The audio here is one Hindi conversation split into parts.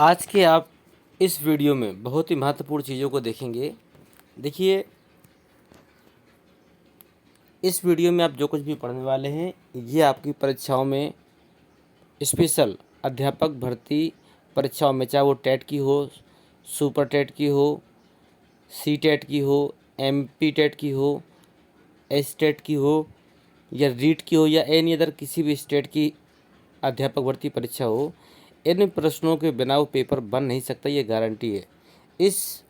आज के आप इस वीडियो में बहुत ही महत्वपूर्ण चीज़ों को देखेंगे। देखिए, इस वीडियो में आप जो कुछ भी पढ़ने वाले हैं ये आपकी परीक्षाओं में स्पेशल अध्यापक भर्ती परीक्षाओं में, चाहे वो टेट की हो, सुपर टेट की हो, सी टेट की हो, MP टेट की हो, एस टेट की हो या रीट की हो या एनी अदर किसी भी स्टेट की अध्यापक भर्ती परीक्षा हो, इन प्रश्नों के बिना वो पेपर बन नहीं सकता, ये गारंटी है। इस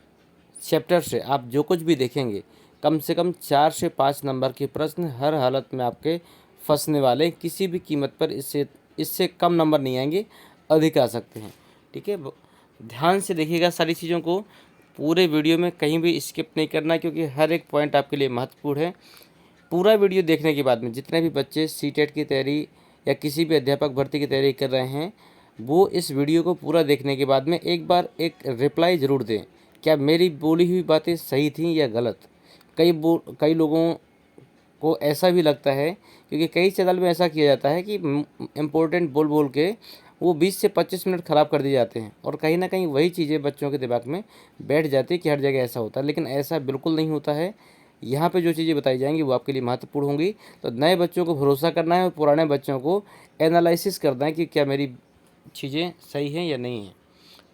चैप्टर से आप जो कुछ भी देखेंगे कम से कम 4 से 5 नंबर के प्रश्न हर हालत में आपके फंसने वाले हैं। किसी भी कीमत पर इससे कम नंबर नहीं आएंगे, अधिक आ सकते हैं। ठीक है, ध्यान से देखिएगा सारी चीज़ों को, पूरे वीडियो में कहीं भी स्किप नहीं करना, क्योंकि हर एक पॉइंट आपके लिए महत्वपूर्ण है। पूरा वीडियो देखने के बाद में जितने भी बच्चे सी टेट की तैयारी या किसी भी अध्यापक भर्ती की तैयारी कर रहे हैं, वो इस वीडियो को पूरा देखने के बाद में एक बार एक रिप्लाई ज़रूर दें, क्या मेरी बोली हुई बातें सही थी या गलत। कई लोगों को ऐसा भी लगता है, क्योंकि कई चैनल में ऐसा किया जाता है कि इम्पोर्टेंट बोल बोल के वो 20 से 25 मिनट ख़राब कर दिए जाते हैं, और कहीं ना कहीं वही चीज़ें बच्चों के दिमाग में बैठ जाती है कि हर जगह ऐसा होता है, लेकिन ऐसा बिल्कुल नहीं होता है। यहाँ पे जो चीज़ें बताई जाएंगी वो आपके लिए महत्वपूर्ण होंगी। तो नए बच्चों को भरोसा करना है और पुराने बच्चों को एनालिसिस करना है कि क्या मेरी चीज़ें सही हैं या नहीं हैं।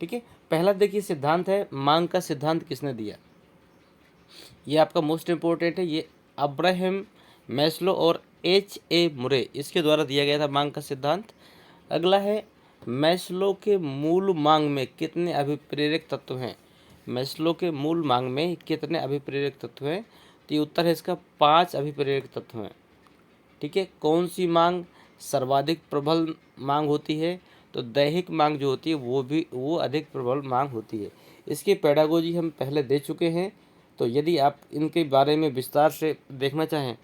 ठीक है, पहला देखिए सिद्धांत है, मांग का सिद्धांत किसने दिया। ये आपका मोस्ट इम्पोर्टेंट है। ये अब्राहम मैस्लो और H.A. मुरे, इसके द्वारा दिया गया था मांग का सिद्धांत। अगला है, मैस्लो के मूल मांग में कितने अभिप्रेरक तत्व हैं। मैस्लो के मूल मांग में कितने अभिप्रेरक तत्व हैं, तो ये उत्तर है इसका 5 अभिप्रेरक तत्व हैं। ठीक है, कौन सी मांग सर्वाधिक प्रबल मांग होती है, तो दैहिक मांग जो होती है वो अधिक प्रबल मांग होती है। इसकी पेडागोजी हम पहले दे चुके हैं, तो यदि आप इनके बारे में विस्तार से देखना चाहें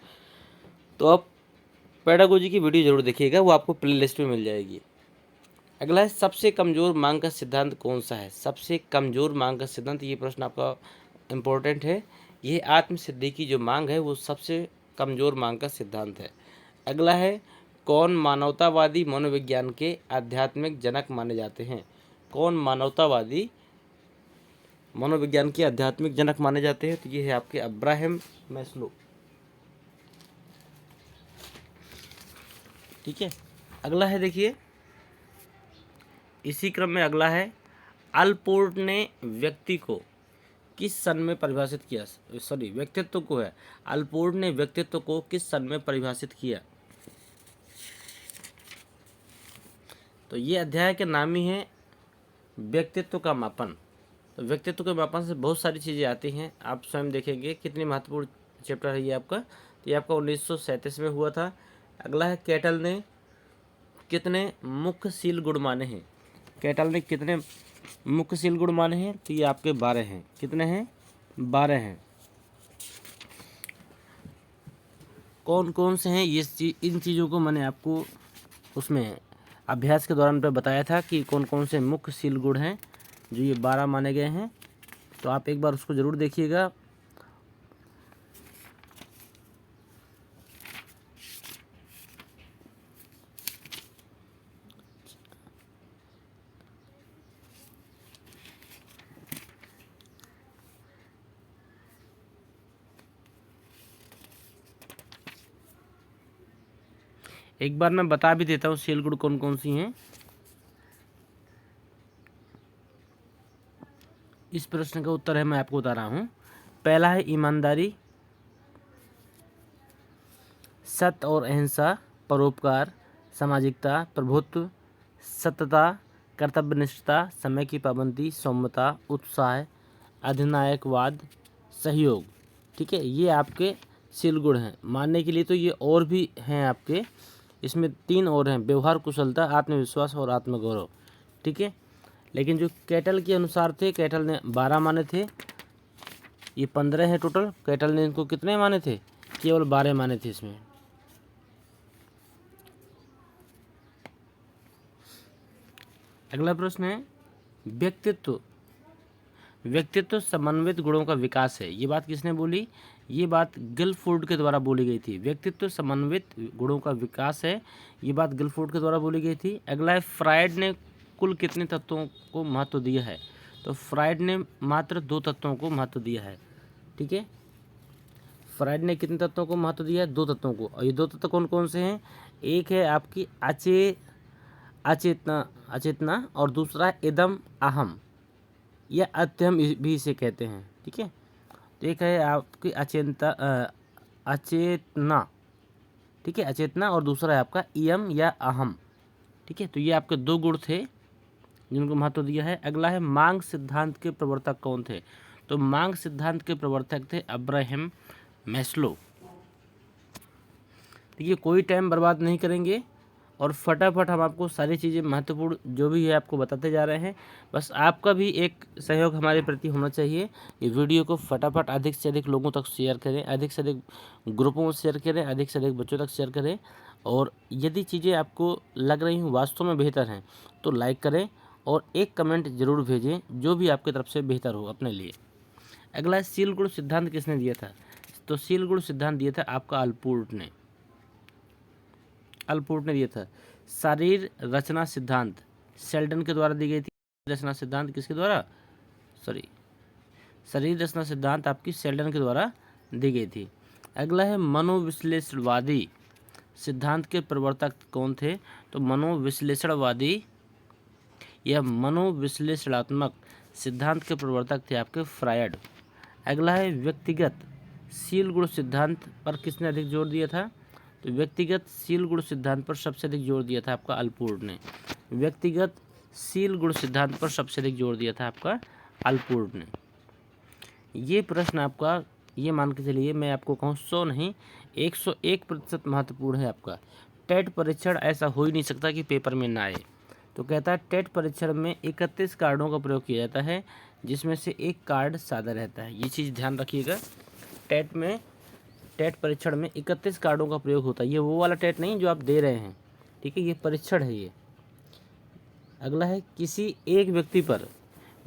तो आप पेडागोजी की वीडियो ज़रूर देखिएगा, वो आपको प्लेलिस्ट में मिल जाएगी। अगला है, सबसे कमज़ोर मांग का सिद्धांत कौन सा है। सबसे कमज़ोर मांग का सिद्धांत, ये प्रश्न आपका इम्पोर्टेंट है। ये आत्मसिद्धि की जो मांग है वो सबसे कमज़ोर मांग का सिद्धांत है। अगला है, कौन मानवतावादी मनोविज्ञान के आध्यात्मिक जनक माने जाते हैं। कौन मानवतावादी मनोविज्ञान के आध्यात्मिक जनक माने जाते हैं, तो ये है आपके अब्राहम मैस्लो। ठीक है, अगला है, देखिए इसी क्रम में अगला है, अल्पोर्ट ने व्यक्ति को किस सन में परिभाषित किया। व्यक्तित्व को है, अल्पोर्ट ने व्यक्तित्व को किस सन में परिभाषित किया। तो ये अध्याय के नाम ही है व्यक्तित्व का मापन। तो व्यक्तित्व के मापन से बहुत सारी चीज़ें आती हैं, आप स्वयं देखेंगे कितनी महत्वपूर्ण चैप्टर है ये आपका। तो ये आपका 1937 में हुआ था। अगला है, कैटल ने कितने मुख्यशील गुण माने हैं। कैटल ने कितने मुख्यशील गुण माने हैं, तो ये आपके 12 हैं। कितने हैं? 12 हैं। कौन कौन से हैं ये इन चीज़ों को मैंने आपको उसमें अभ्यास के दौरान पे बताया था कि कौन कौन से मुख्यशील गुण हैं जो ये 12 माने गए हैं। तो आप एक बार उसको ज़रूर देखिएगा। एक बार मैं बता भी देता हूँ शील गुण कौन कौन सी हैं। इस प्रश्न का उत्तर है, मैं आपको बता रहा हूँ। पहला है ईमानदारी, सत्य और अहिंसा, परोपकार, सामाजिकता, प्रभुत्व, सत्यता, कर्तव्यनिष्ठता, समय की पाबंदी, सौम्यता, उत्साह, अधिनायकवाद, सहयोग। ठीक है, ये आपके शील गुण हैं मानने के लिए। तो ये और भी हैं आपके, इसमें 3 और हैं, व्यवहार कुशलता, आत्मविश्वास और आत्मगौरव। ठीक है, लेकिन जो कैटल के अनुसार थे, कैटल ने 12 माने थे, ये 15 हैं टोटल। कैटल ने इनको कितने माने थे? केवल 12 माने थे इसमें। अगला प्रश्न है, व्यक्तित्व समन्वित गुणों का विकास है। ये बात किसने बोली? ये बात गिलफोर्ड के द्वारा बोली गई थी। व्यक्तित्व समन्वित गुणों का विकास है, ये बात गिलफोर्ड के द्वारा बोली गई थी। अगला है, फ्रायड ने कुल कितने तत्वों को महत्व दिया है? तो फ्राइड ने मात्र 2 तत्वों को महत्व दिया है। ठीक है, फ्राइड ने कितने तत्वों को महत्व दिया है? 2 तत्वों को। और ये 2 तत्व कौन कौन से हैं? एक है आपकी अचेतना अचेतना और दूसरा है इदम अहम या अत्यहम भी इसे कहते हैं। ठीक है, तो एक है आपकी अचेतना, ठीक है, अचेतना, और दूसरा है आपका इयम या अहम। ठीक है, तो ये आपके 2 गुण थे जिनको महत्व दिया है। अगला है मांग सिद्धांत के प्रवर्तक कौन थे? तो मांग सिद्धांत के प्रवर्तक थे अब्राहम मैस्लो। देखिए, कोई टाइम बर्बाद नहीं करेंगे और फटाफट हम आपको सारी चीज़ें महत्वपूर्ण जो भी है आपको बताते जा रहे हैं। बस आपका भी एक सहयोग हमारे प्रति होना चाहिए। ये वीडियो को फटाफट अधिक से अधिक लोगों तक शेयर करें, अधिक से अधिक ग्रुपों में शेयर करें, अधिक से अधिक बच्चों तक शेयर करें। और यदि चीज़ें आपको लग रही हूँ वास्तव में बेहतर हैं तो लाइक करें और एक कमेंट ज़रूर भेजें जो भी आपकी तरफ से बेहतर हो अपने लिए। अगला सील गुण सिद्धांत किसने दिया था? तो सील गुण सिद्धांत दिया था आपका अल्पोर्ट ने दिया था। शरीर रचना सिद्धांत शेल्डन के द्वारा दी गई थी। रचना सिद्धांत किसके द्वारा? शरीर रचना सिद्धांत आपकी शेल्डन के द्वारा दी गई थी। अगला है मनोविश्लेषणवादी सिद्धांत के प्रवर्तक कौन थे? तो मनोविश्लेषणवादी या मनोविश्लेषणात्मक सिद्धांत के प्रवर्तक थे आपके फ्रायड। अगला है व्यक्तिगत सील गुण सिद्धांत पर किसने अधिक जोर दिया था? तो व्यक्तिगत सील गुण सिद्धांत पर सबसे अधिक जोर दिया था आपका अल्पोर्ट ने। व्यक्तिगत सील गुण सिद्धांत पर सबसे अधिक जोर दिया था आपका अल्पोर्ट ने। ये प्रश्न आपका, ये मान के चलिए मैं आपको कहूँ 100 नहीं 101% महत्वपूर्ण है आपका। टेट परीक्षण ऐसा हो ही नहीं सकता कि पेपर में ना आए। तो कहता है टेट परीक्षण में 31 कार्डों का प्रयोग किया जाता है जिसमें से एक कार्ड सादा रहता है। ये चीज़ ध्यान रखिएगा। टेट परीक्षण में 31 कार्डों का प्रयोग होता है। ये वो वाला टेट नहीं जो आप दे रहे हैं, ठीक है, ये परीक्षण है ये। अगला है किसी एक व्यक्ति पर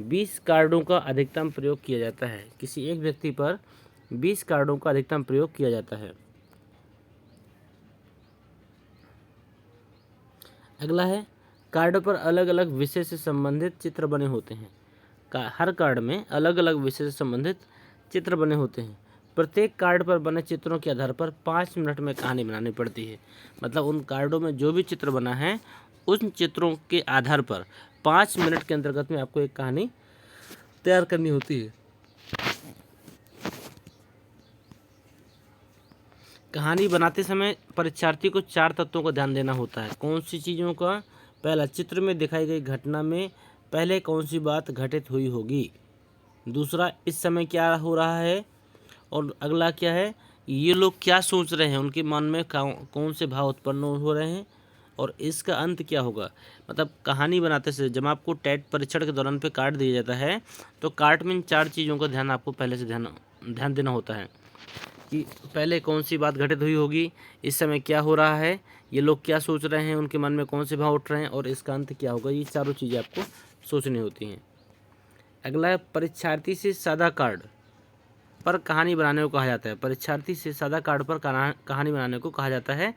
20 कार्डों का अधिकतम प्रयोग किया जाता है। किसी एक व्यक्ति पर 20 कार्डों का अधिकतम प्रयोग किया जाता है। अगला है कार्ड पर अलग अलग विषय से संबंधित चित्र बने होते हैं। हर कार्ड में अलग अलग विषय से संबंधित चित्र बने होते हैं। प्रत्येक कार्ड पर बने चित्रों के आधार पर 5 मिनट में कहानी बनानी पड़ती है। मतलब उन कार्डों में जो भी चित्र बना है उन चित्रों के आधार पर 5 मिनट के अंतर्गत में आपको एक कहानी तैयार करनी होती है। कहानी बनाते समय परीक्षार्थी को 4 तत्वों का ध्यान देना होता है। कौन सी चीज़ों का? पहला, चित्र में दिखाई गई घटना में पहले कौन सी बात घटित हुई होगी। दूसरा, इस समय क्या हो रहा है। और अगला क्या है, ये लोग क्या सोच रहे हैं, उनके मन में कौन से भाव उत्पन्न हो रहे हैं और इसका अंत क्या होगा। मतलब कहानी बनाते से जब आपको टेट परीक्षण के दौरान पे कार्ड दिया जाता है तो कार्ड में इन 4 चीज़ों का ध्यान आपको पहले से ध्यान देना होता है कि पहले कौन सी बात घटित हुई होगी, इस समय क्या हो रहा है, ये लोग क्या सोच रहे हैं, उनके मन में कौन से भाव उठ रहे हैं और इसका अंत क्या होगा। ये चारों चीज़ें आपको सोचनी होती हैं। अगला है परीक्षार्थी से सादा कार्ड पर कहानी बनाने को कहा जाता है। परीक्षार्थी से सादा कार्ड पर कहानी बनाने को कहा जाता है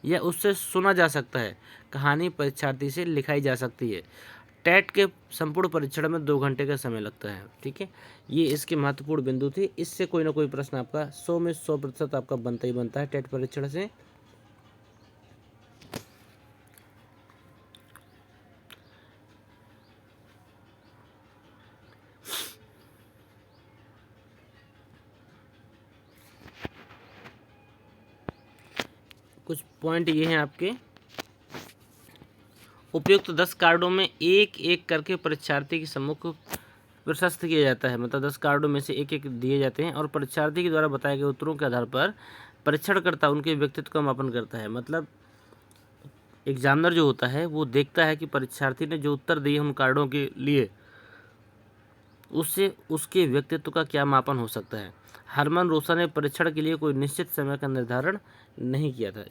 या उससे सुना जा सकता है। कहानी परीक्षार्थी से लिखाई जा सकती है। टेट के संपूर्ण परीक्षण में 2 घंटे का समय लगता है। ठीक है, ये इसके महत्वपूर्ण बिंदु थे। इससे कोई ना कोई प्रश्न आपका 100 में 100% आपका बनता ही बनता है टेट परीक्षण से। कुछ पॉइंट ये हैं आपके। उपयुक्त 10 कार्डों में एक एक करके परीक्षार्थी के सम्मुख प्रशस्त किया जाता है। मतलब 10 कार्डों में से एक एक दिए जाते हैं और परीक्षार्थी के द्वारा बताए गए उत्तरों के आधार पर परीक्षणकर्ता उनके व्यक्तित्व का मापन करता है। मतलब एग्जामिनर जो होता है वो देखता है कि परीक्षार्थी ने जो उत्तर दिए उन कार्डों के लिए उससे उसके व्यक्तित्व का क्या मापन हो सकता है। हरमन रोसा ने परीक्षण के लिए कोई निश्चित समय का निर्धारण नहीं किया था।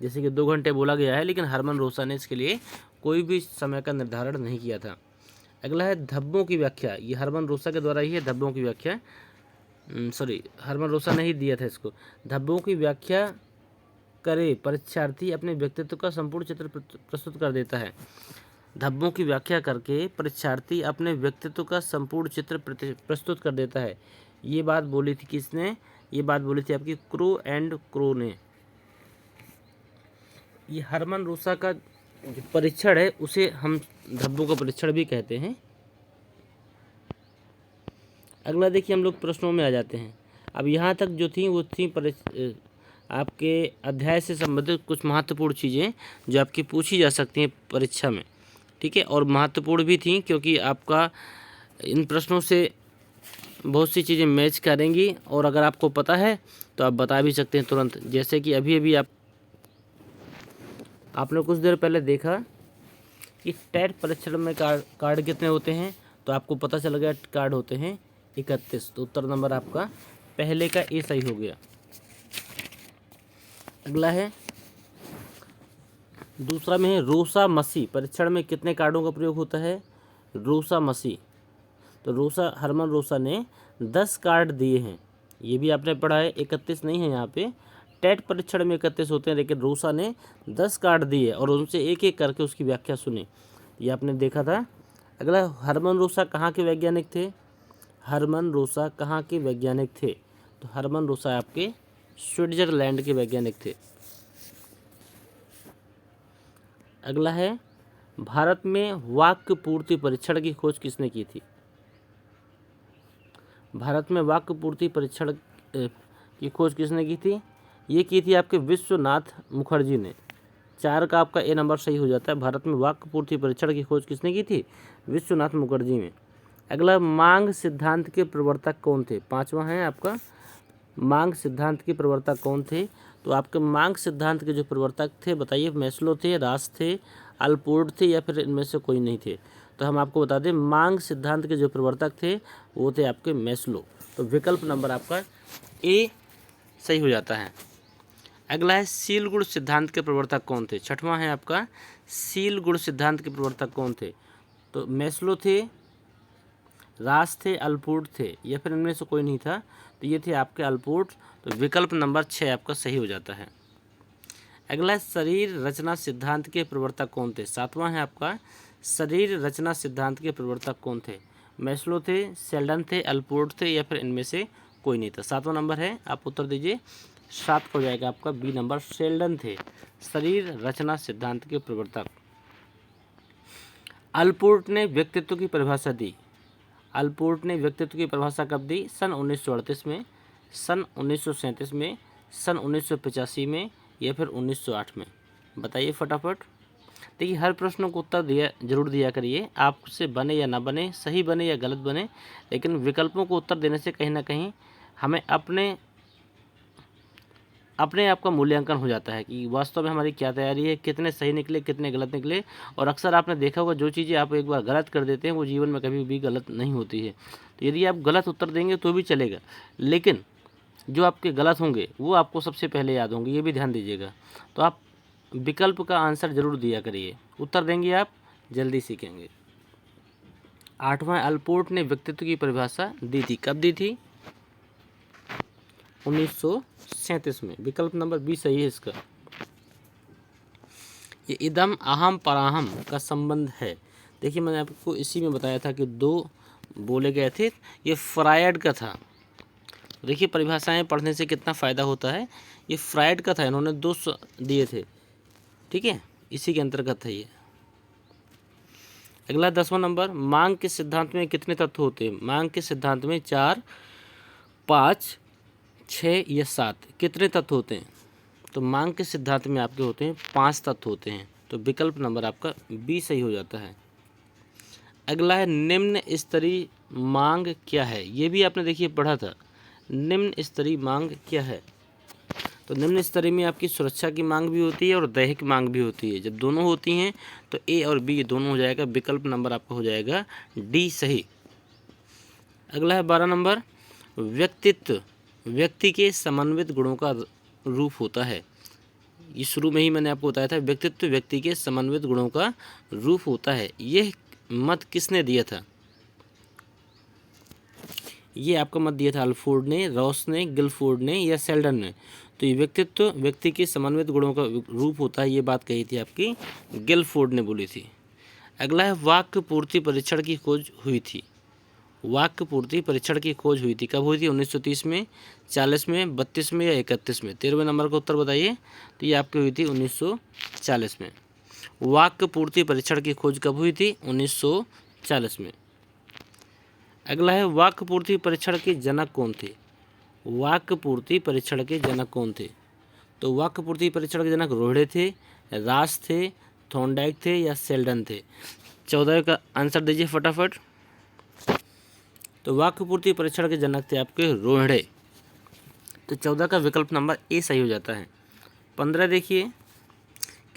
जैसे कि 2 घंटे बोला गया है लेकिन हरमन रोसा ने इसके लिए कोई भी समय का निर्धारण नहीं किया था। अगला है धब्बों की व्याख्या। ये हरमन रोसा के द्वारा ही है धब्बों की व्याख्या। हरमन रोसा ने ही दिया था इसको। धब्बों की व्याख्या करे परीक्षार्थी अपने व्यक्तित्व का संपूर्ण चित्र प्रस्तुत कर देता है। धब्बों की व्याख्या करके परीक्षार्थी अपने व्यक्तित्व का संपूर्ण चित्र प्रस्तुत कर देता है। ये बात बोली थी किसने? ये बात बोली थी आपकी क्रो एंड क्रो ने। ये हरमन रोसा का जो परीक्षण है उसे हम धब्बों का परीक्षण भी कहते हैं। अगला देखिए, हम लोग प्रश्नों में आ जाते हैं। अब यहाँ तक जो थी वो थी आपके अध्याय से संबंधित कुछ महत्वपूर्ण चीज़ें जो आपकी पूछी जा सकती हैं परीक्षा में, ठीक है, और महत्वपूर्ण भी थी क्योंकि आपका इन प्रश्नों से बहुत सी चीज़ें मैच करेंगी और अगर आपको पता है तो आप बता भी सकते हैं तुरंत। जैसे कि अभी अभी आपने कुछ देर पहले देखा कि टेट परीक्षण में कार्ड कितने होते हैं, तो आपको पता चल गया कार्ड होते हैं 31। तो उत्तर नंबर आपका पहले का ए सही हो गया। अगला है दूसरा में है रोसा मसी परीक्षण में कितने कार्डों का प्रयोग होता है? रोसा मसी। तो हरमन रोसा ने 10 कार्ड दिए हैं, ये भी आपने पढ़ा है, 31 नहीं है यहाँ पे। टेट परीक्षण में 31 होते हैं, लेकिन रोसा ने 10 कार्ड दिए और उनसे एक एक करके उसकी व्याख्या सुनी, ये आपने देखा था। अगला, हरमन रोसा कहाँ के वैज्ञानिक थे? हरमन रोसा कहाँ के वैज्ञानिक थे? तो हरमन रोसा आपके स्विट्जरलैंड के वैज्ञानिक थे। अगला है, भारत में वाक्य पूर्ति परीक्षण की खोज किसने की थी? भारत में वाक्य पूर्ति परीक्षण की खोज किसने की थी? ये की थी आपके विश्वनाथ मुखर्जी ने। 4 का आपका ए नंबर सही हो जाता है। भारत में वाक्य पूर्ति परीक्षण की खोज किसने की थी? विश्वनाथ मुखर्जी ने। अगला, मांग सिद्धांत के प्रवर्तक कौन थे? 5वां है आपका, मांग सिद्धांत के प्रवर्तक कौन थे? तो आपके मांग सिद्धांत के जो प्रवर्तक थे बताइए, मैस्लो थे, रास थे, अल्पोर्ट थे या फिर इनमें से कोई नहीं थे? तो हम आपको बता दें, मांग सिद्धांत के जो प्रवर्तक थे वो थे आपके मैस्लो। तो विकल्प नंबर आपका ए सही हो जाता है। अगला है, सील गुण सिद्धांत के प्रवर्तक कौन थे? 6वां है आपका, सील गुण सिद्धांत के प्रवर्तक कौन थे? तो मैस्लो थे, रास थे, अल्पोर्ट थे या फिर इनमें से कोई नहीं था? तो ये थे आपके अल्पोर्ट। तो विकल्प नंबर 6 आपका सही हो जाता है। अगला, शरीर रचना सिद्धांत के प्रवर्तक कौन थे? 7वां है आपका, शरीर रचना सिद्धांत के प्रवर्तक कौन थे? मैस्लो थे, शेल्डन थे, अल्पोर्ट थे या फिर इनमें से कोई नहीं था? 7वां नंबर है, आप उत्तर दीजिए। 7 हो जाएगा आपका बी नंबर, शेल्डन थे शरीर रचना सिद्धांत के प्रवर्तक। अल्पोर्ट ने व्यक्तित्व की परिभाषा दी। अल्पोर्ट ने व्यक्तित्व की परिभाषा कब दी? सन 1938 में, सन 1937 में, सन 1985 में या फिर 1908 में? बताइए फटाफट। देखिए, हर प्रश्न को उत्तर जरूर दिया करिए, आपसे बने या ना बने, सही बने या गलत बने, लेकिन विकल्पों को उत्तर देने से कहीं ना कहीं हमें अपने आप का मूल्यांकन हो जाता है कि वास्तव में हमारी क्या तैयारी है, कितने सही निकले, कितने गलत निकले। और अक्सर आपने देखा होगा, जो चीज़ें आप एक बार गलत कर देते हैं वो जीवन में कभी भी गलत नहीं होती है। तो यदि आप गलत उत्तर देंगे तो भी चलेगा, लेकिन जो आपके गलत होंगे वो आपको सबसे पहले याद होंगे, ये भी ध्यान दीजिएगा। तो आप विकल्प का आंसर जरूर दिया करिए, उत्तर देंगे आप जल्दी सीखेंगे। 8वां, अल्पोर्ट ने व्यक्तित्व की परिभाषा दी थी, कब दी थी? 1937 में। विकल्प नंबर बी सही है इसका। ये इदम अहम पराहम का संबंध है। देखिए, मैंने आपको इसी में बताया था कि 2 बोले गए थे, ये फ्रायड का था। देखिए, परिभाषाएं पढ़ने से कितना फ़ायदा होता है। ये फ्रायड का था, इन्होंने 2 दिए थे, ठीक है, इसी के अंतर्गत है ये। अगला 10वां नंबर, मांग के सिद्धांत में कितने तत्व होते हैं? मांग के सिद्धांत में 4, 5, 6 या 7 कितने तत्व होते हैं? तो मांग के सिद्धांत में आपके होते हैं 5 तत्व होते हैं। तो विकल्प नंबर आपका बी सही हो जाता है। अगला है, निम्न स्तरीय मांग क्या है? ये भी आपने देखिए पढ़ा था, निम्न स्तरीय मांग क्या है? तो निम्न स्तरीय में आपकी सुरक्षा की मांग भी होती है और दैहिक मांग भी होती है। जब दोनों होती हैं तो ए और बी दोनों हो जाएगा। विकल्प नंबर आपका हो जाएगा डी सही। अगला है 12 नंबर, व्यक्तित्व व्यक्ति के समन्वित गुणों का रूप होता है। ये शुरू में ही मैंने आपको बताया था, व्यक्तित्व व्यक्ति के समन्वित गुणों का रूप होता है। यह मत किसने दिया था? ये आपका मत दिया था अल्फोर्ड ने, रॉस ने, गिलफोर्ड ने या शेल्डन ने? तो ये व्यक्तित्व व्यक्ति के समन्वित गुणों का रूप होता है, ये बात कही थी आपकी गिलफोर्ड ने बोली थी। अगला है वाक्य पूर्ति परीक्षण की खोज हुई थी। वाक्य पूर्ति परीक्षण की खोज हुई थी, कब हुई थी? 1930 में, 40 में, 32 में या 31 में? 13वें नंबर का उत्तर बताइए। तो ये आपकी हुई थी 1940 में। वाक्य पूर्ति परीक्षण की खोज कब हुई थी? 1940 में। अगला है वाक्य पूर्ति परीक्षण के जनक कौन थे? वाक्य पूर्ति परीक्षण के जनक कौन थे? तो वाक्य पूर्ति परीक्षण के जनक रोहड़े थे, रास थे, थॉर्नडाइक थे या सेल्डन थे? 14 का आंसर दीजिए फटाफट। तो वाक्य पूर्ति परीक्षण के जनक थे आपके रोहड़े। तो 14 का विकल्प नंबर ए सही हो जाता है। 15 देखिए,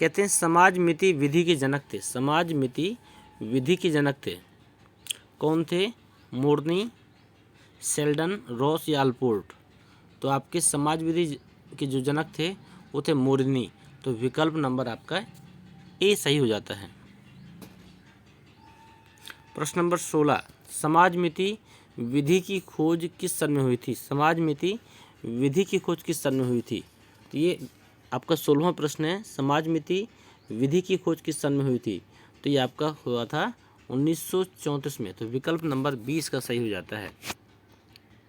कहते हैं समाज मिति विधि के जनक थे। समाज मिति विधि के जनक थे कौन थे? मोरनी, सेल्डन, रॉस या अल्पोर्ट? तो आपके समाज विधि के जो जनक थे वो थे मोरनी। तो विकल्प नंबर आपका ए सही हो जाता है। प्रश्न नंबर 16, समाज मिति विधि की खोज किस सन में हुई थी? समाज मिति विधि की खोज किस सन में हुई थी? तो ये आपका 16वां प्रश्न है, समाज मिति विधि की खोज किस सन में हुई थी? तो ये आपका हुआ था 1934 में। तो विकल्प नंबर 20 का सही हो जाता है।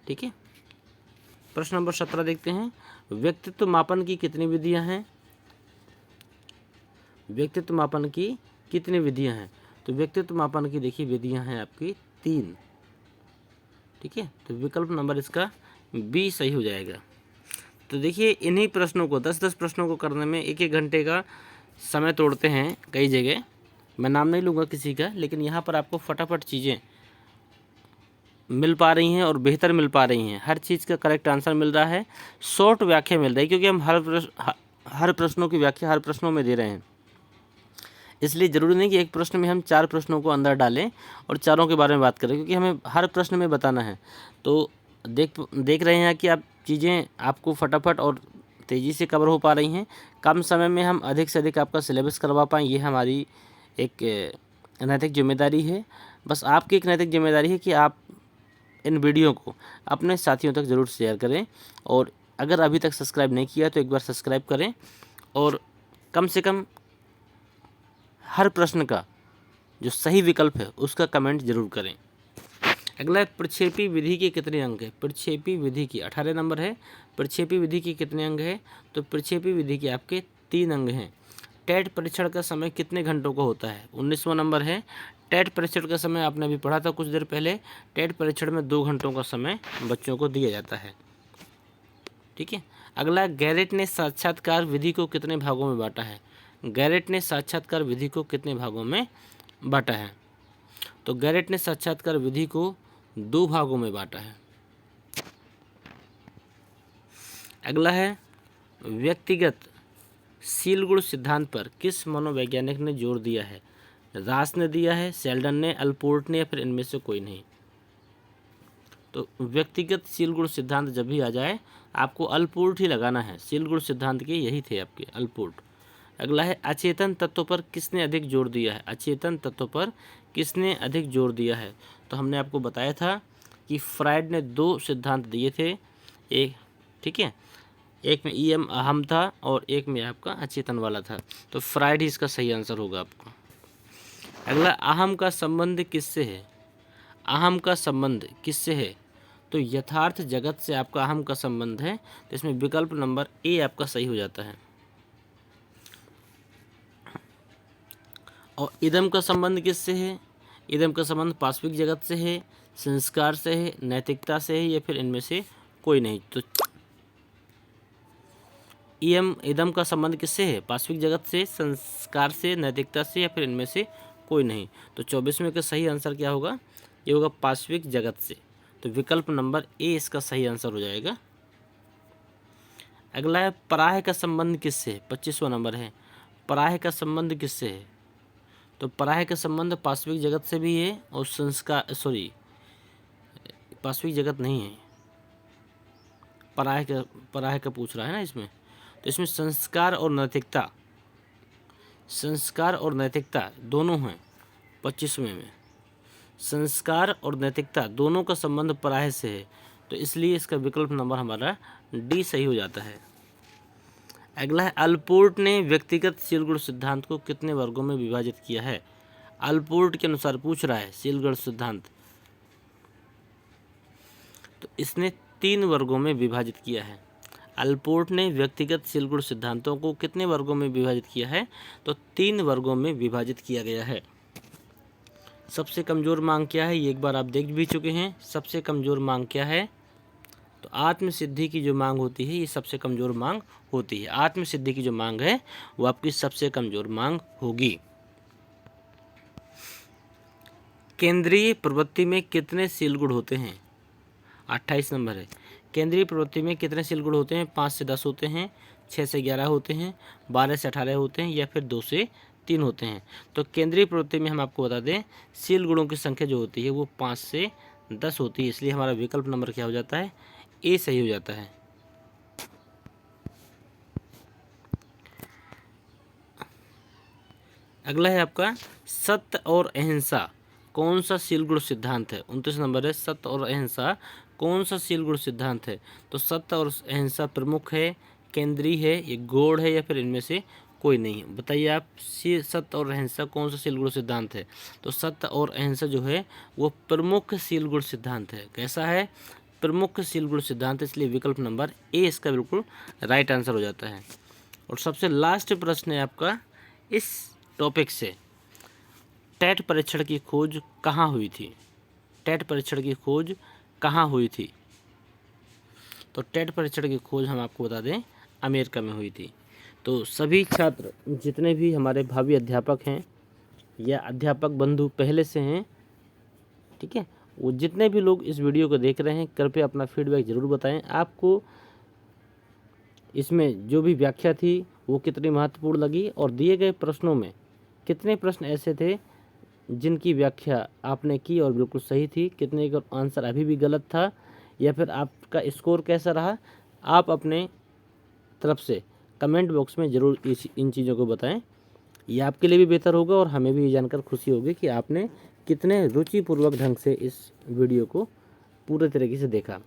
ठीक है। प्रश्न नंबर 17 देखते हैं, व्यक्तित्व मापन की कितनी विधियां हैं? व्यक्तित्व मापन की कितनी विधियां हैं? तो व्यक्तित्व मापन की देखिए विधियां हैं आपकी 3। ठीक है। तो विकल्प नंबर इसका बी सही हो जाएगा। तो देखिए इन्हीं प्रश्नों को 10-10 प्रश्नों को करने में 1-1 घंटे का समय तोड़ते हैं कई जगह। मैं नाम नहीं लूँगा किसी का, लेकिन यहाँ पर आपको फटाफट चीज़ें मिल पा रही हैं और बेहतर मिल पा रही हैं। हर चीज़ का करेक्ट आंसर मिल रहा है, शॉर्ट व्याख्या मिल रही है, क्योंकि हम हर प्रश्नों की व्याख्या हर प्रश्नों में दे रहे हैं। इसलिए ज़रूरी नहीं कि एक प्रश्न में हम 4 प्रश्नों को अंदर डालें और चारों के बारे में बात करें, क्योंकि हमें हर प्रश्न में बताना है। तो देख रहे हैं कि आप चीज़ें आपको फटाफट और तेज़ी से कवर हो पा रही हैं। कम समय में हम अधिक से अधिक आपका सिलेबस करवा पाएँ, ये हमारी एक नैतिक जिम्मेदारी है। बस आपकी एक नैतिक जिम्मेदारी है कि आप इन वीडियो को अपने साथियों तक ज़रूर शेयर करें, और अगर अभी तक सब्सक्राइब नहीं किया तो एक बार सब्सक्राइब करें, और कम से कम हर प्रश्न का जो सही विकल्प है उसका कमेंट जरूर करें। अगला प्रक्षेपी विधि के कितने अंग है? प्रक्षेपी विधि की 18 नंबर है। प्रक्षेपी विधि के कितने अंग है? तो प्रक्षेपी विधि के आपके 3 अंग हैं। टेट परीक्षण का समय कितने घंटों का होता है? 19वां नंबर है। टेट परीक्षण का समय आपने अभी पढ़ा था कुछ देर पहले। टेट परीक्षण में 2 घंटों का समय बच्चों को दिया जाता है। ठीक है। अगला, गैरेट ने साक्षात्कार विधि को कितने भागों में बांटा है? गैरेट ने साक्षात्कार विधि को कितने भागों में बांटा है? तो गैरेट ने साक्षात्कार विधि को 2 भागों में बांटा है। अगला है, व्यक्तिगत शील गुण सिद्धांत पर किस मनोवैज्ञानिक ने जोर दिया है? रास ने दिया है, सेल्डन ने, अल्पोर्ट ने, या फिर इनमें से कोई नहीं? तो व्यक्तिगत शील गुण सिद्धांत जब भी आ जाए आपको अल्पोर्ट ही लगाना है। शील गुण सिद्धांत के यही थे आपके, अल्पोर्ट। अगला है, अचेतन तत्वों पर किसने अधिक जोर दिया है? अचेतन तत्वों पर किसने अधिक जोर दिया है? तो हमने आपको बताया था कि फ्राइड ने 2 सिद्धांत दिए थे। एक, ठीक है, एक में ईएम अहम था और एक में आपका अचेतन वाला था। तो फ्राइड ही इसका सही आंसर होगा आपका। अगला, अहम का संबंध किससे है? अहम का संबंध किससे है? तो यथार्थ जगत से आपका अहम का संबंध है। तो इसमें विकल्प नंबर ए आपका सही हो जाता है। और इदम का संबंध किससे है? इदम का संबंध पाश्विक जगत से है, संस्कार से है, नैतिकता से है, या फिर इनमें से कोई नहीं? तो इदम का संबंध किससे है? पाश्विक जगत से, संस्कार से, नैतिकता से, या फिर इनमें से कोई नहीं? तो 24वें का सही आंसर क्या होगा? ये होगा पाश्विक जगत से। तो विकल्प नंबर ए इसका सही आंसर हो जाएगा। अगला है, पराह का संबंध किससे है? 25वां नंबर है। पराह का संबंध किससे है? तो पराह का संबंध पाश्विक जगत से भी है और पाश्विक जगत नहीं है, पराह का पूछ रहा है ना इसमें। तो इसमें संस्कार और नैतिकता दोनों हैं। 25वें में संस्कार और नैतिकता दोनों का संबंध पराह से है, तो इसलिए इसका विकल्प नंबर हमारा डी सही हो जाता है। अगला है, अल्पोर्ट ने व्यक्तिगत शील गुण सिद्धांत को कितने वर्गों में विभाजित किया है? अल्पोर्ट के अनुसार पूछ रहा है सीलगुण सिद्धांत, तो इसने 3 वर्गों में विभाजित किया है। अल्पोर्ट ने व्यक्तिगत सीलगुण सिद्धांतों को कितने वर्गों में विभाजित किया है, तो 3 वर्गों में विभाजित किया गया है। सबसे कमज़ोर मांग क्या है, ये एक बार आप देख भी चुके हैं। सबसे कमज़ोर मांग क्या है, तो आत्मसिद्धि की जो मांग होती है ये सबसे कमज़ोर मांग होती है। आत्मसिद्धि की जो मांग है वो आपकी सबसे कमज़ोर मांग होगी। केंद्रीय प्रवृत्ति में कितने सीलगुण होते हैं, 28 नंबर है। केंद्रीय प्रवृत्ति में कितने सीलगुण होते हैं, 5 से 10 होते हैं, 6 से 11 होते हैं, 12 से 18 होते हैं, या फिर 2 से 3 होते हैं। तो केंद्रीय प्रवृत्ति में हम आपको बता दें सील गुणों की संख्या जो होती है वो 5 से 10 होती है, इसलिए हमारा विकल्प नंबर क्या हो जाता है, ए सही हो जाता है। अगला है आपका सत्य और अहिंसा कौन सा सील गुण सिद्धांत है, 29 नंबर है। सत्य और अहिंसा कौन सा सील गुण सिद्धांत है, तो सत्य और अहिंसा प्रमुख है, केंद्रीय है, ये गौड़ है, या फिर इनमें से कोई नहीं है। बताइए आप, सत्य और अहिंसा कौन सा सील गुण सिद्धांत है, तो सत्य और अहिंसा जो है वो प्रमुख सील गुण सिद्धांत है। कैसा है, प्रमुख सील गुण सिद्धांत, इसलिए विकल्प नंबर ए इसका बिल्कुल राइट आंसर हो जाता है। और सबसे लास्ट प्रश्न है आपका इस टॉपिक से, टेट परीक्षण की खोज कहाँ हुई थी, टेट परीक्षण की खोज कहाँ हुई थी, तो टेट परीक्षण की खोज हम आपको बता दें अमेरिका में हुई थी। तो सभी छात्र जितने भी हमारे भावी अध्यापक हैं या अध्यापक बंधु पहले से हैं, ठीक है, वो जितने भी लोग इस वीडियो को देख रहे हैं कृपया अपना फीडबैक ज़रूर बताएं, आपको इसमें जो भी व्याख्या थी वो कितनी महत्वपूर्ण लगी, और दिए गए प्रश्नों में कितने प्रश्न ऐसे थे जिनकी व्याख्या आपने की और बिल्कुल सही थी, कितने का आंसर अभी भी गलत था, या फिर आपका स्कोर कैसा रहा। आप अपने तरफ से कमेंट बॉक्स में ज़रूर इन चीज़ों को बताएं, ये आपके लिए भी बेहतर होगा और हमें भी ये जानकर खुशी होगी कि आपने कितने रुचिपूर्वक ढंग से इस वीडियो को पूरे तरीके से देखा।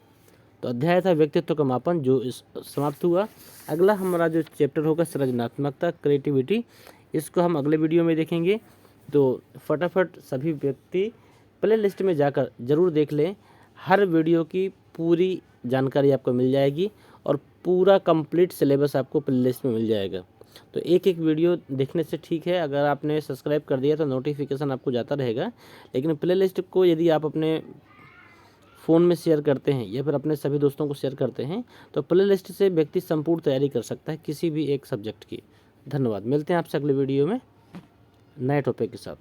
तो अध्याय था व्यक्तित्व का मापन जो इस समाप्त हुआ। अगला हमारा जो चैप्टर होगा सृजनात्मकता, क्रिएटिविटी, इसको हम अगले वीडियो में देखेंगे। तो फटाफट सभी व्यक्ति प्ले लिस्ट में जाकर ज़रूर देख लें, हर वीडियो की पूरी जानकारी आपको मिल जाएगी और पूरा कंप्लीट सिलेबस आपको प्ले लिस्ट में मिल जाएगा। तो एक एक वीडियो देखने से ठीक है, अगर आपने सब्सक्राइब कर दिया तो नोटिफिकेशन आपको जाता रहेगा, लेकिन प्ले लिस्ट को यदि आप अपने फ़ोन में शेयर करते हैं या फिर अपने सभी दोस्तों को शेयर करते हैं तो प्ले लिस्ट से व्यक्ति संपूर्ण तैयारी कर सकता है किसी भी एक सब्जेक्ट की। धन्यवाद, मिलते हैं आपसे अगले वीडियो में नए टॉपिक के साथ।